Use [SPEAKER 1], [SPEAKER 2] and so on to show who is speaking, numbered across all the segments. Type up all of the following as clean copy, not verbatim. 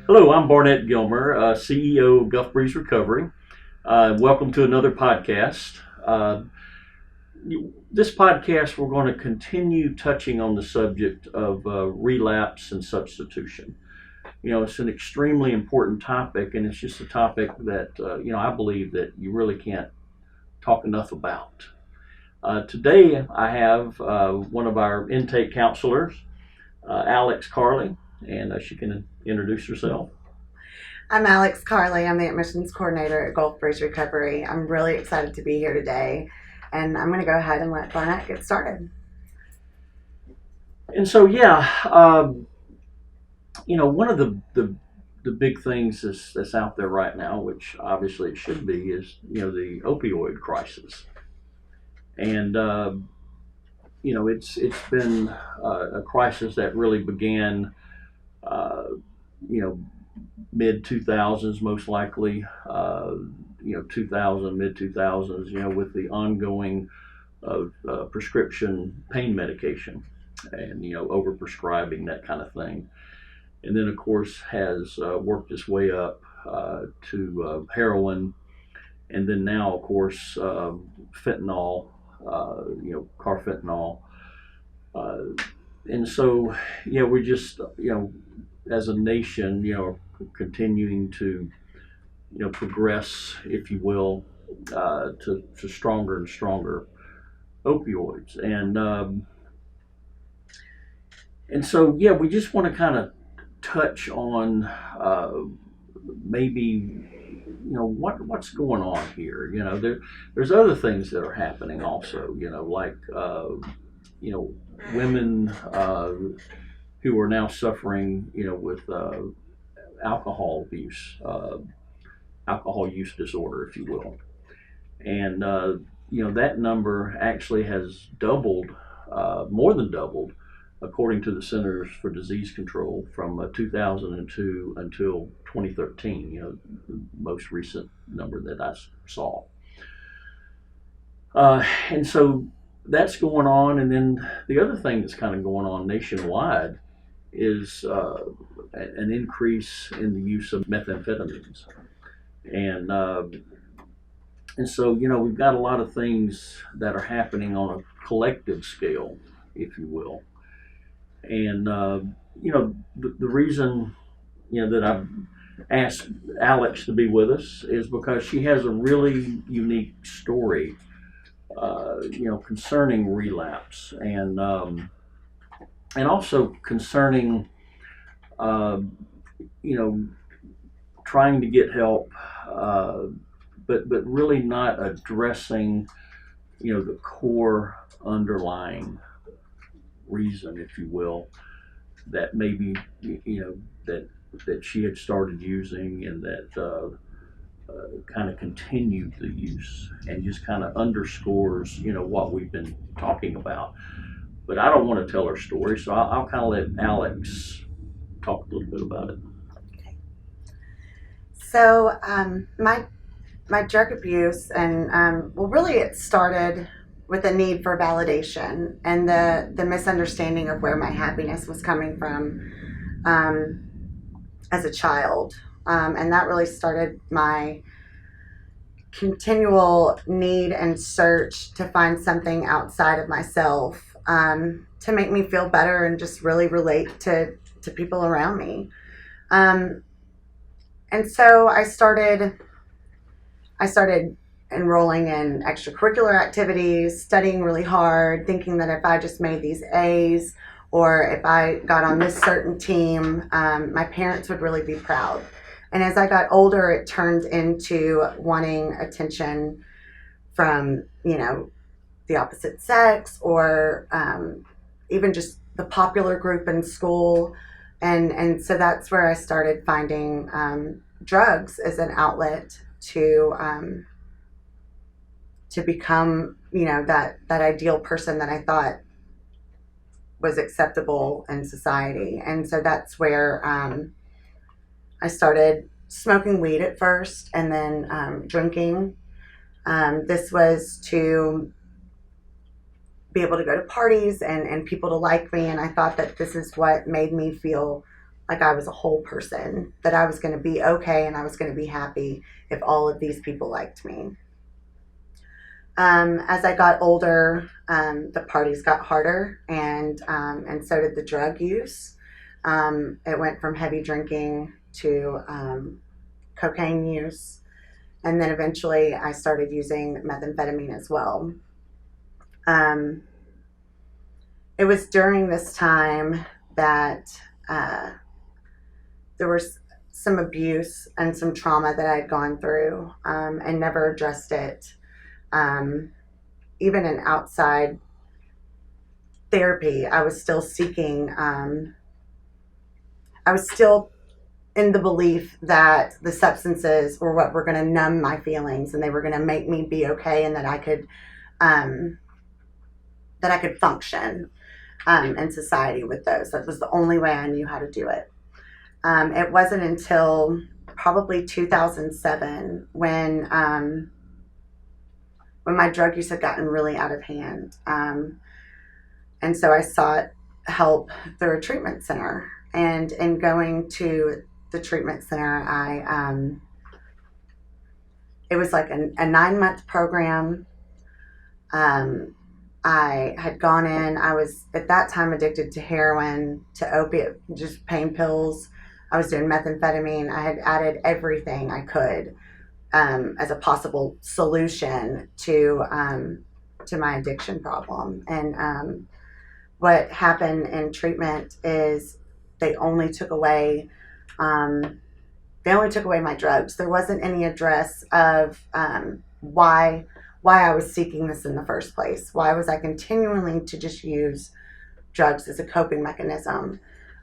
[SPEAKER 1] Hello, I'm Barnett Gilmer, CEO of Gulf Breeze Recovery. Welcome to another podcast. This podcast, we're going to continue touching on the subject of relapse and substitution. It's an extremely important topic, and it's just a topic that, I believe that you really can't talk enough about. Today, I have one of our intake counselors, Carle, and she can introduce herself.
[SPEAKER 2] I'm Carle. I'm the admissions coordinator at Gulf Breeze Recovery. I'm really excited to be here today, and I'm going to go ahead and let Barnett get started.
[SPEAKER 1] And so, one of the big things that's out there right now, which obviously it should be, is the opioid crisis. And it's been a crisis that really began mid 2000s, most likely 2000, mid 2000s, with the ongoing of prescription pain medication and overprescribing, that kind of thing. And then, of course, has worked its way up to heroin, and then now, of course, fentanyl, carfentanil. And so, we're just, as a nation, continuing to, progress, if you will, to stronger and stronger opioids. And so, we just want to kind of touch on maybe what's going on here. There's other things that are happening also, like women who are now suffering with alcohol abuse, alcohol use disorder, if you will. And that number actually has doubled, more than doubled, according to the Centers for Disease Control, from 2002 until 2013, the most recent number that I saw. And so that's going on. And then the other thing that's kind of going on nationwide is an increase in the use of methamphetamines. And so, we've got a lot of things that are happening on a collective scale, if you will. And, the reason, that I've asked Alex to be with us is because she has a really unique story, concerning relapse and also concerning, trying to get help, but really not addressing, the core underlying reason, if you will, that maybe that she had started using, and that kind of continued the use, and just kind of underscores what we've been talking about. But I don't want to tell her story, so I'll kind of let Alex talk a little bit about it.
[SPEAKER 2] Okay. So my drug abuse, and really it started with a need for validation and the misunderstanding of where my happiness was coming from as a child. And that really started my continual need and search to find something outside of myself to make me feel better and just really relate to people around me. And so I started enrolling in extracurricular activities, studying really hard, thinking that if I just made these A's, or if I got on this certain team, my parents would really be proud. And as I got older, it turned into wanting attention from, the opposite sex, or even just the popular group in school. And so that's where I started finding drugs as an outlet to become, that ideal person that I thought was acceptable in society. And so that's where I started smoking weed at first, and then drinking. This was to be able to go to parties and people to like me, and I thought that this is what made me feel like I was a whole person, that I was going to be okay and I was going to be happy if all of these people liked me. As I got older, the parties got harder, and so did the drug use. It went from heavy drinking to cocaine use, and then eventually I started using methamphetamine as well. Um, it was during this time that there was some abuse and some trauma that I had gone through, and never addressed it. Even in outside therapy, I was still seeking, I was still in the belief that the substances were what were going to numb my feelings and they were going to make me be okay, and um, that I could function in society with those. That was the only way I knew how to do it. It wasn't until probably 2007 when my drug use had gotten really out of hand. And so I sought help through a treatment center. And in going to the treatment center, it was like a 9-month program. I had gone in. I was at that time addicted to heroin, to opiate, just pain pills. I was doing methamphetamine. I had added everything I could as a possible solution to my addiction problem. And what happened in treatment is they only took away my drugs. There wasn't any address of why I was seeking this in the first place. Why was I continuing to just use drugs as a coping mechanism?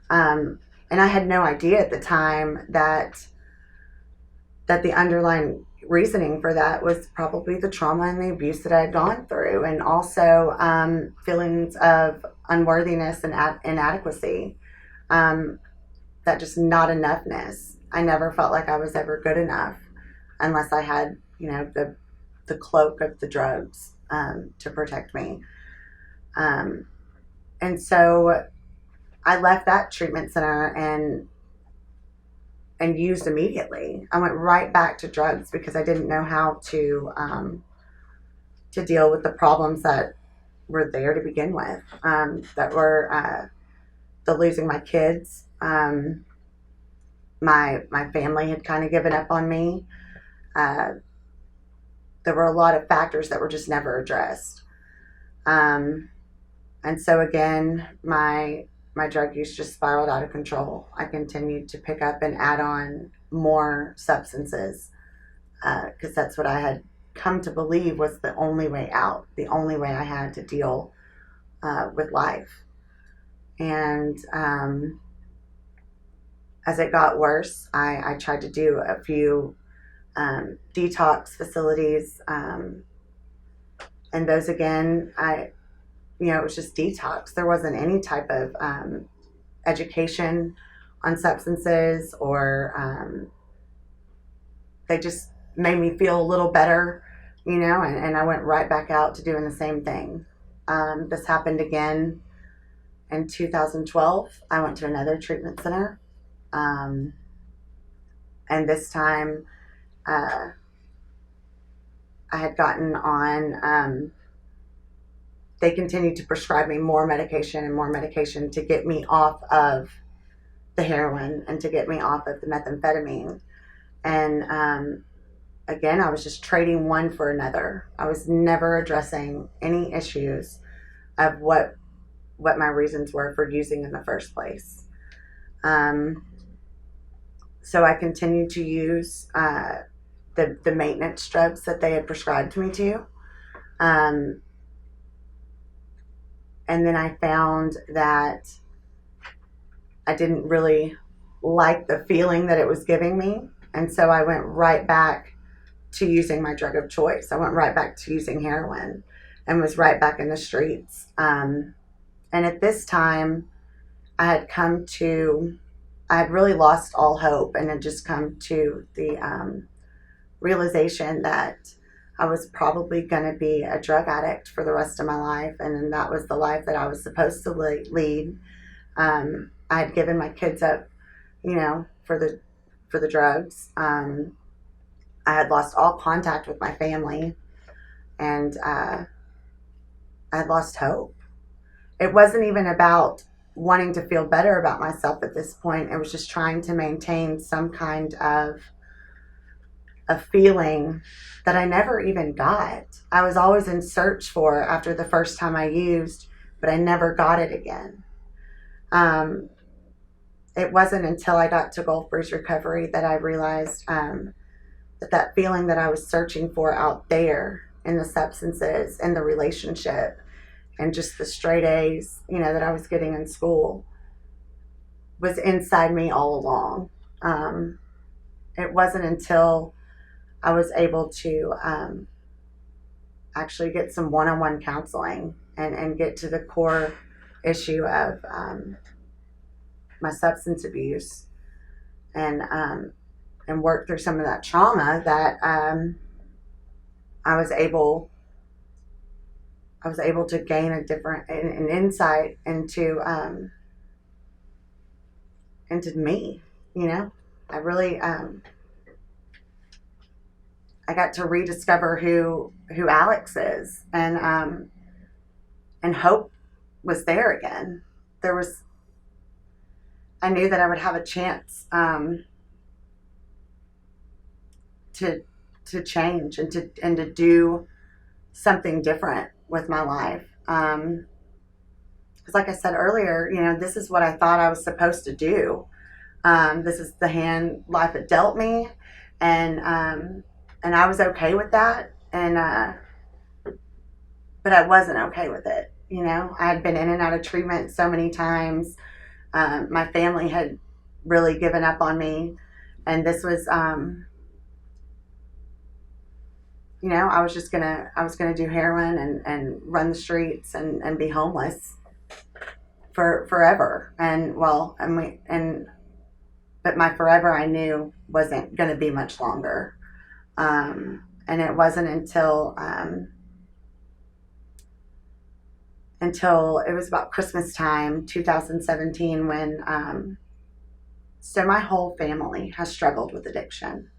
[SPEAKER 2] And I had no idea at the time that the underlying reasoning for that was probably the trauma and the abuse that I had gone through, and also feelings of unworthiness and inadequacy, that just not enoughness. I never felt like I was ever good enough unless I had, the cloak of the drugs to protect me. And so I left that treatment center and used immediately. I went right back to drugs because I didn't know how to deal with the problems that were there to begin with. That were the losing my kids. My family had kind of given up on me. There were a lot of factors that were just never addressed. And so again, my drug use just spiraled out of control. I continued to pick up and add on more substances because that's what I had come to believe was the only way out, the only way I had to deal with life. And as it got worse, I tried to do a few detox facilities, and those again, it was just detox. There wasn't any type of education on substances, or they just made me feel a little better, and I went right back out to doing the same thing. This happened again in 2012. I went to another treatment center, and this time I had gotten on, they continued to prescribe me more medication and more medication to get me off of the heroin and to get me off of the methamphetamine. And again, I was just trading one for another. I was never addressing any issues of what my reasons were for using in the first place. So I continued to use the maintenance drugs that they had prescribed me to. And then I found that I didn't really like the feeling that it was giving me. And so I went right back to using my drug of choice. I went right back to using heroin and was right back in the streets. And at this time, I had really lost all hope and had just come to the realization that I was probably going to be a drug addict for the rest of my life, and then that was the life that I was supposed to lead. I had given my kids up for the drugs. I had lost all contact with my family, and I had lost hope. It wasn't even about wanting to feel better about myself at this point. It was just trying to maintain some kind of a feeling that I never even got. I was always in search for after the first time I used, but I never got it again. It wasn't until I got to Gulf Breeze Recovery that I realized that feeling that I was searching for out there in the substances and the relationship and just the straight A's, that I was getting in school was inside me all along. It wasn't until I was able to actually get some one-on-one counseling and get to the core issue of my substance abuse and work through some of that trauma that I was able to gain an insight into me. I really I got to rediscover who Alex is, and hope was there again. I knew that I would have a chance to change and to do something different with my life. Because, like I said earlier, this is what I thought I was supposed to do. This is the hand life had dealt me, and I was okay with that. But I wasn't okay with it. I had been in and out of treatment so many times. My family had really given up on me, and this was, I was gonna do heroin and run the streets and be homeless for forever. But my forever I knew wasn't gonna be much longer. And it wasn't until it was about Christmas time, 2017, when so my whole family has struggled with addiction.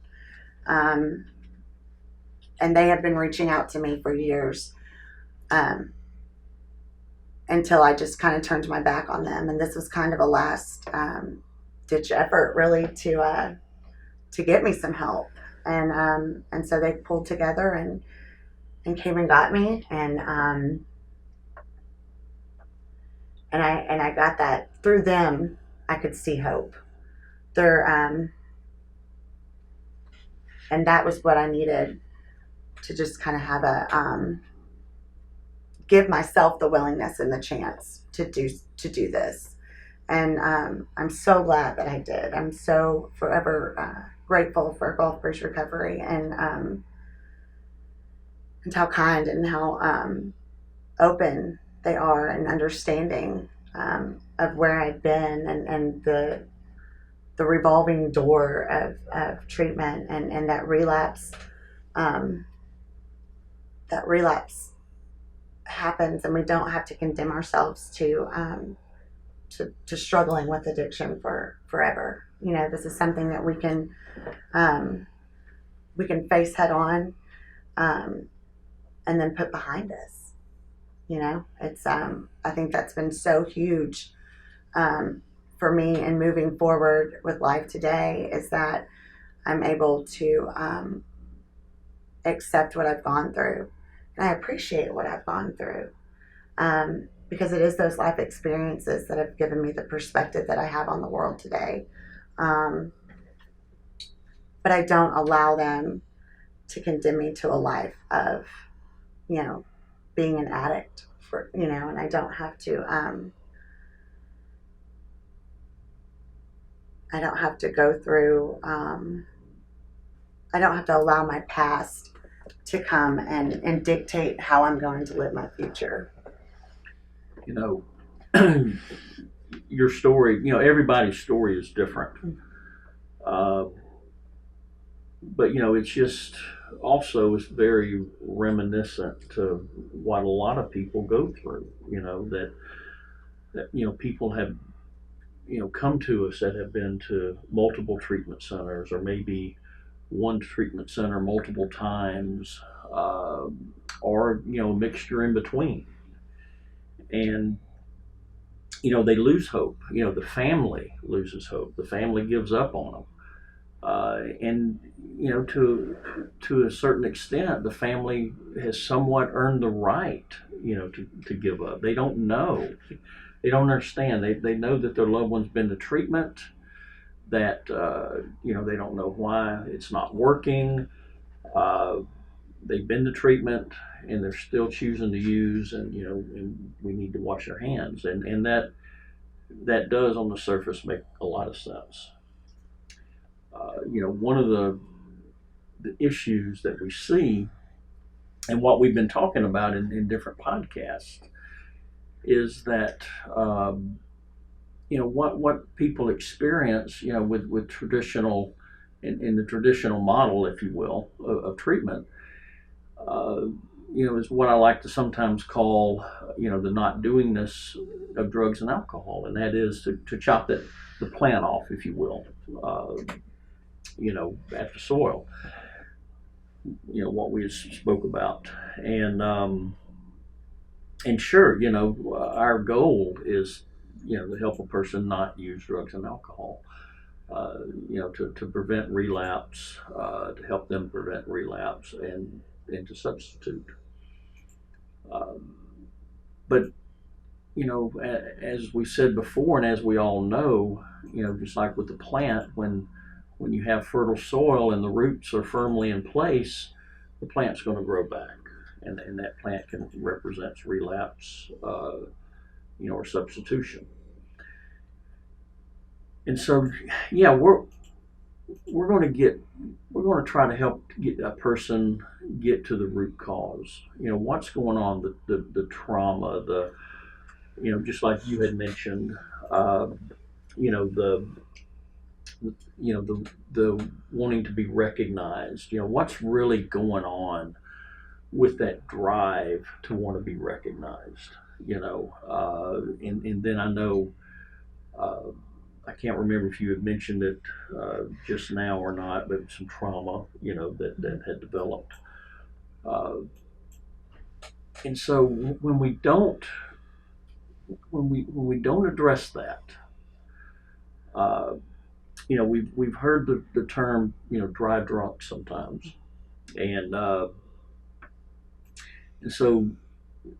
[SPEAKER 2] And they have been reaching out to me for years, until I just kind of turned my back on them. And this was kind of a last ditch effort, really, to get me some help. And so they pulled together and came and got me, and I got that through them. I could see hope. And that was what I needed to just kind of have give myself the willingness and the chance to do this. And I'm so glad that I did. I'm so forever grateful for Gulf Breeze Recovery and how kind and how open they are and understanding of where I'd been and the revolving door of treatment and that relapse. That relapse happens, and we don't have to condemn ourselves to struggling with addiction for forever. This is something that we can face head on, and then put behind us. It's I think that's been so huge for me in moving forward with life today, is that I'm able to accept what I've gone through, and I appreciate what I've gone through, because it is those life experiences that have given me the perspective that I have on the world today. But I don't allow them to condemn me to a life of, being an addict and I don't have to go through, I don't have to allow my past to come and dictate how I'm going to live my future.
[SPEAKER 1] Your story, everybody's story is different. But it's just also is very reminiscent to what a lot of people go through. That people have come to us that have been to multiple treatment centers, or maybe one treatment center multiple times, uh, or a mixture in between, and they lose hope. The family loses hope. The family gives up on them, and to a certain extent, the family has somewhat earned the right, to give up. They don't know. They don't understand. They know that their loved one's been to treatment, that they don't know why it's not working. Uh, they've been to treatment and they're still choosing to use, and we need to wash our hands, and that does on the surface make a lot of sense. One of the issues that we see, and what we've been talking about in different podcasts, is that what people experience, with traditional, in the traditional model, if you will, of treatment, is what I like to sometimes call, the not doingness of drugs and alcohol, and that is to chop the plant off, if you will, at the soil, what we spoke about, and sure, our goal is, to help a person not use drugs and alcohol, to prevent relapse, to help them prevent relapse, and to substitute. Um, but as we said before, and as we all know, just like with the plant, when you have fertile soil and the roots are firmly in place, the plant's going to grow back, and that plant represents relapse, or substitution. And so, yeah, we're going to try to help get a person get to the root cause. What's going on, the trauma, just like you had mentioned, uh, the the wanting to be recognized. What's really going on with that drive to want to be recognized. And then I know, uh, I can't remember if you had mentioned it just now or not, but some trauma, that had developed. Uh, and so when we don't address that, uh, we've heard the term, drive drunk sometimes, and so,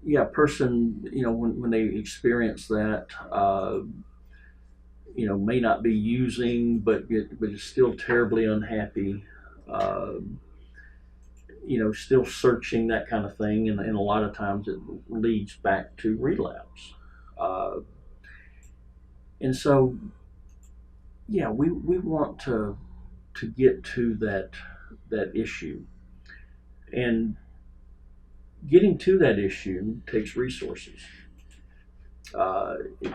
[SPEAKER 1] yeah, a person, when they experience that, may not be using, but is still terribly unhappy, uh, still searching, that kind of thing, and a lot of times it leads back to relapse. Uh, and so, yeah, we want to get to that issue, and getting to that issue takes resources.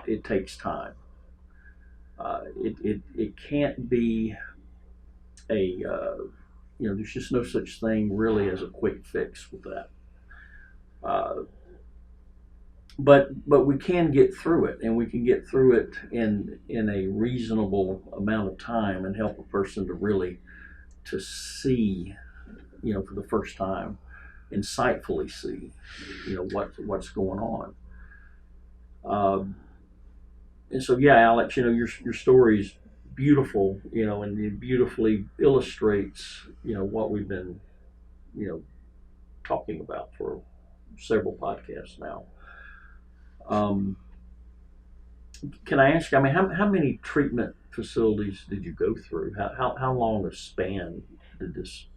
[SPEAKER 1] It takes time. It can't be there's just no such thing really as a quick fix with that. Uh, but we can get through it, and we can get through it in a reasonable amount of time, and help a person to really to see, for the first time, insightfully see, what's going on. Um, and so, yeah, Alex, your story's beautiful, and it beautifully illustrates, what we've been, you know, talking about for several podcasts now. Um, can I ask? I mean, how many treatment facilities did you go through? How long a span did this?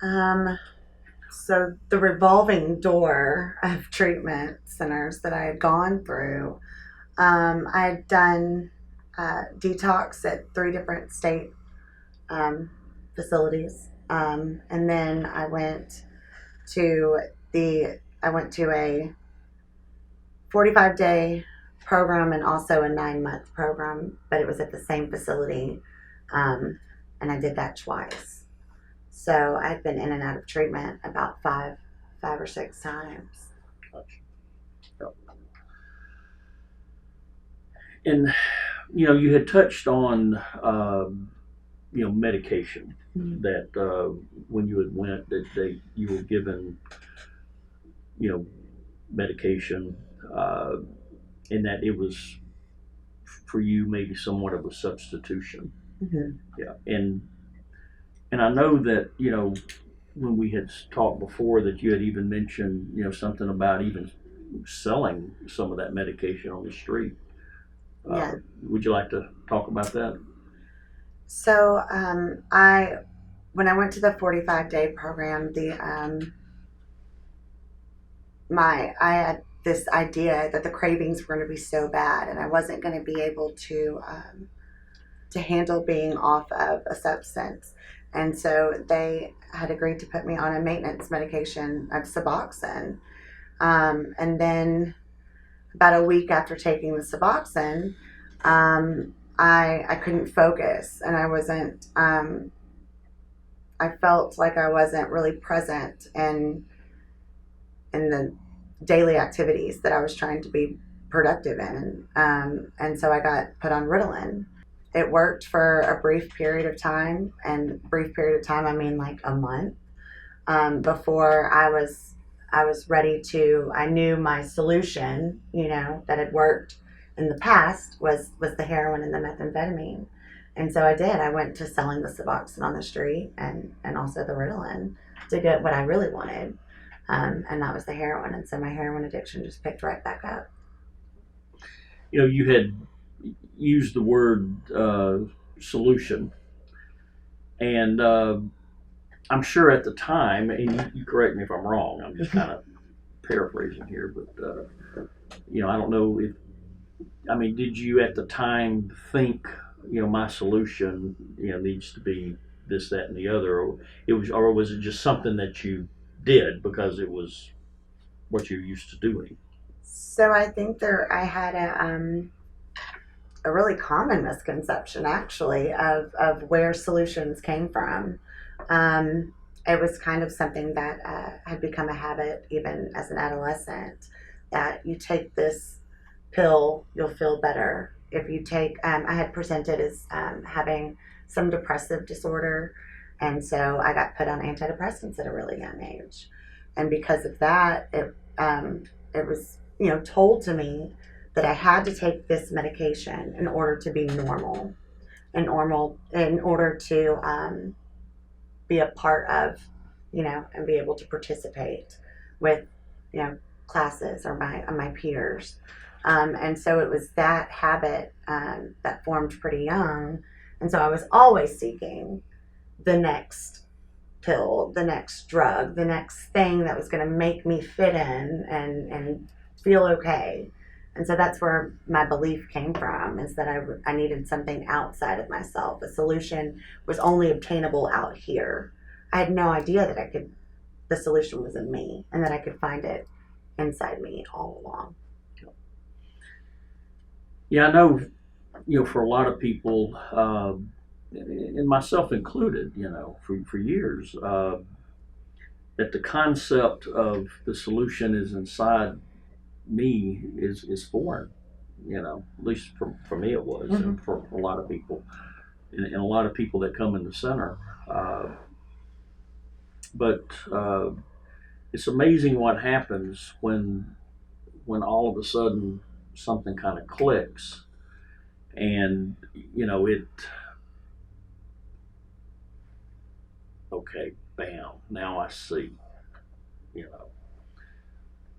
[SPEAKER 2] Um, so the revolving door of treatment centers that I had gone through, I had done detox at 3 different state um, facilities, and then to I went to a 45-day program and also a 9-month program, but it was at the same facility, and I did that twice. So I've been in and out of treatment about five or six times.
[SPEAKER 1] And you had touched on medication,
[SPEAKER 2] Mhm.
[SPEAKER 1] that when you had went that you were given medication, uh, and that it was for you maybe somewhat of a substitution.
[SPEAKER 2] Mhm.
[SPEAKER 1] Yeah, and I know that when we had talked before that you had even mentioned something about even selling some of that medication on the street.
[SPEAKER 2] Yeah.
[SPEAKER 1] Would you like to talk about that?
[SPEAKER 2] So I when I went to the 45-day program, the my I had this idea that the cravings were going to be so bad, and I wasn't going to be able to handle being off of a substance. And so they had agreed to put me on a maintenance medication of Suboxone. And then about a week after taking the Suboxone, I couldn't focus, and I wasn't. I felt like I wasn't really present in the daily activities that I was trying to be productive in. And so I got put on Ritalin. It worked for a brief period of time, and brief period of time I mean like a month, before I was ready to. I knew my solution, that had worked in the past was the heroin and the methamphetamine, and so I did. I went to selling the Suboxone on the street and also the Ritalin to get what I really wanted, and that was the heroin. And so my heroin addiction just picked right back up.
[SPEAKER 1] You had used the word solution, and I'm sure at the time, and you correct me if I'm wrong. I'm just kind of paraphrasing here, but I don't know if did you at the time think my solution needs to be this, that, and the other, or was it just something that you did because it was what you're used to doing?
[SPEAKER 2] So I think I had a really common misconception actually of where solutions came from. It was kind of something that had become a habit even as an adolescent, that you take this pill, you'll feel better. If you take, I had presented as having some depressive disorder, and so I got put on antidepressants at a really young age. And because of that, it was, told to me that I had to take this medication in order to be normal, in order to be a part of, and be able to participate with, classes or my peers. And so it was that habit that formed pretty young. And so I was always seeking the next pill, the next drug, the next thing that was going to make me fit in and feel okay. And so that's where my belief came from, is that I needed something outside of myself. A solution was only obtainable out here. I had no idea that the solution was in me and that I could find it inside me all along.
[SPEAKER 1] Yeah, I know. For a lot of people, and myself included, for years, that the concept of the solution is inside me is foreign. At least for me it was,
[SPEAKER 2] Mm-hmm.
[SPEAKER 1] and for a lot of people, and a lot of people that come in the center. Uh, but it's amazing what happens when all of a sudden something kind of clicks, and it. Okay, bam. Now I see. You know.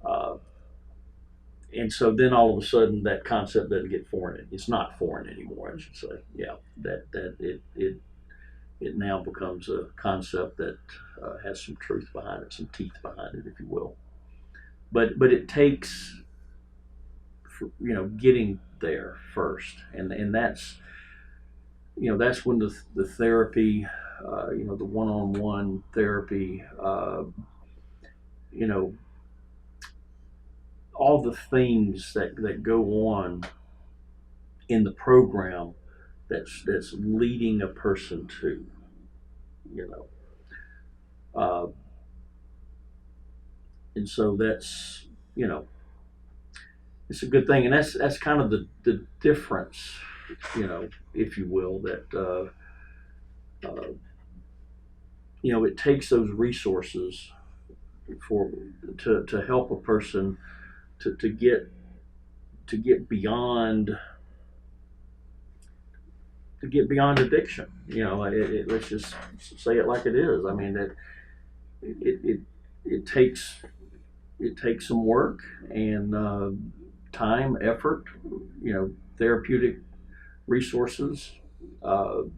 [SPEAKER 1] Uh, and so then all of a sudden that concept doesn't get foreign. It's not foreign anymore, I should say. Yeah, that it now becomes a concept that has some truth behind it, some teeth behind it, if you will. But it takes getting there first, and that's when the therapy, the one-on-one therapy, you know all the things that go on in the program that's leading a person to you know uh, and so that's it's a good thing, and that's kind of the difference if you will, that it takes those resources for to help a person to get beyond addiction. Let's just say it like it is. I mean, it takes some work and time, effort, therapeutic resources to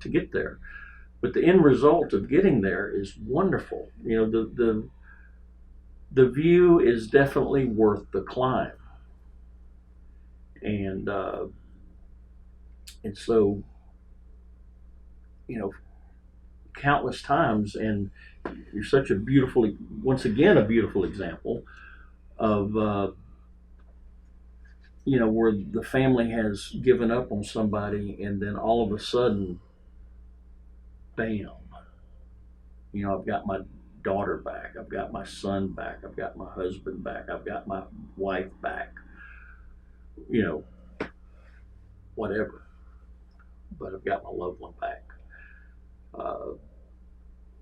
[SPEAKER 1] get there. But the end result of getting there is wonderful. The view is definitely worth the climb, and so countless times, and you're such a beautiful, once again, a beautiful example of where the family has given up on somebody, and then all of a sudden, bam, I've got my daughter back, I've got my son back, I've got my husband back, I've got my wife back, whatever, but I've got my loved one back.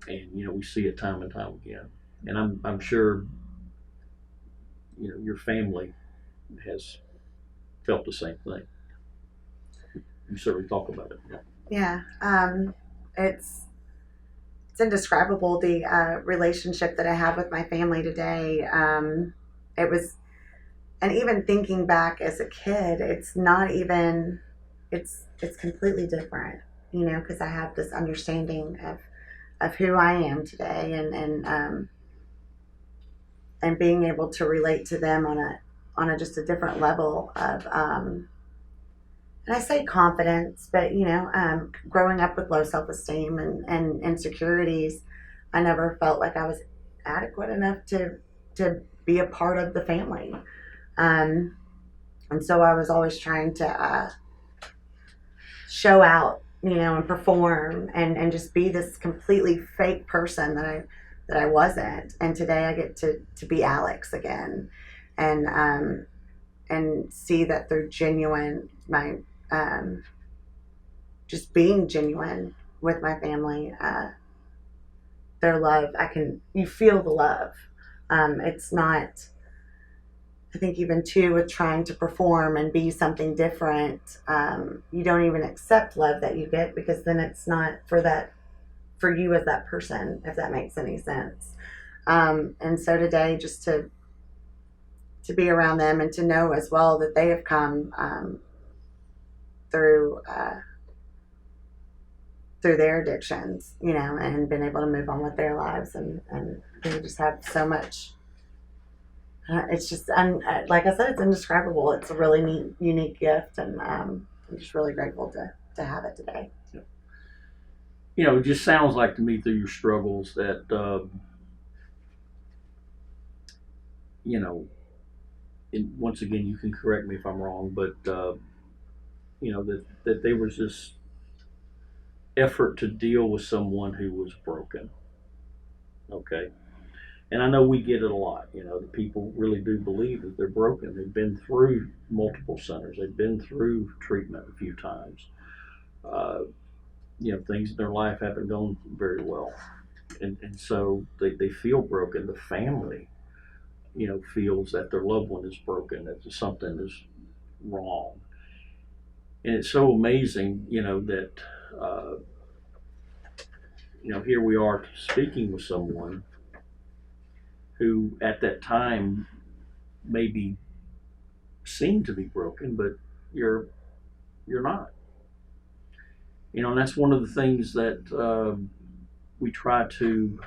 [SPEAKER 1] And we see it time and time again, and I'm sure your family has felt the same thing. You certainly talk about it.
[SPEAKER 2] Yeah, it's indescribable, the relationship that I have with my family today. It was, and even thinking back as a kid, it's not even, it's completely different, because I have this understanding of who I am today, and being able to relate to them on a just a different level of, and I say confidence, but growing up with low self-esteem and insecurities, I never felt like I was adequate enough to be a part of the family, and so I was always trying to show out, and perform, and just be this completely fake person that I wasn't. And today I get to be Alex again, and see that they're genuine. Just being genuine with my family, their love, you feel the love. It's not, I think even too with trying to perform and be something different, you don't even accept love that you get, because then it's not for you as that person, if that makes any sense. And so today, just to be around them, and to know as well that they have come through their addictions, and been able to move on with their lives, and they just have so much. It's just, like I said, it's indescribable. It's a really neat, unique gift, and I'm just really grateful to have it today.
[SPEAKER 1] It just sounds like to me through your struggles that, and once again, you can correct me if I'm wrong, but, that there was this effort to deal with someone who was broken. Okay. And I know we get it a lot. The people really do believe that they're broken. They've been through multiple centers. They've been through treatment a few times. Things in their life haven't gone very well. And so they feel broken. The family, feels that their loved one is broken, that something is wrong. And it's so amazing, that, here we are speaking with someone who at that time maybe seemed to be broken, but you're not. And that's one of the things that we try to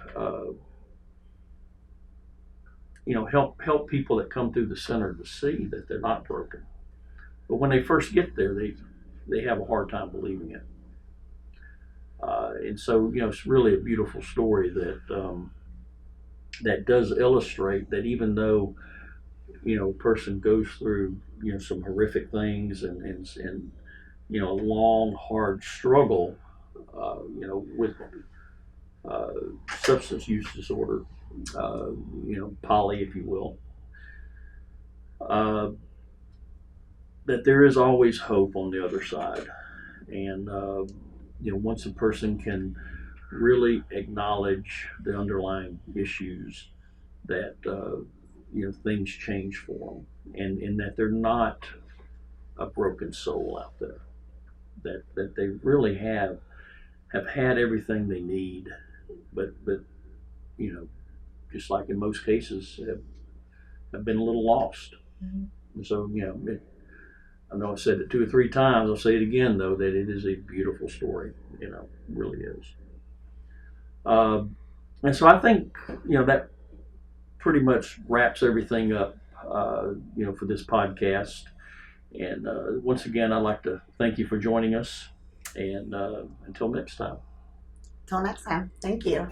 [SPEAKER 1] help people that come through the center to see that they're not broken. But when they first get there, they have a hard time believing it. And so it's really a beautiful story that that does illustrate that even though a person goes through some horrific things, and a long hard struggle with substance use disorder, poly, if you will, that there is always hope on the other side. And, once a person can really acknowledge the underlying issues, that, things change for them, and that they're not a broken soul out there, that they really have had everything they need, but just like in most cases, have been a little lost. And so, I know I said it 2 or 3 times. I'll say it again, though, that it is a beautiful story. Really is. And so I think, that pretty much wraps everything up, for this podcast. And once again, I'd like to thank you for joining us. And until next time.
[SPEAKER 2] Till next time. Thank you.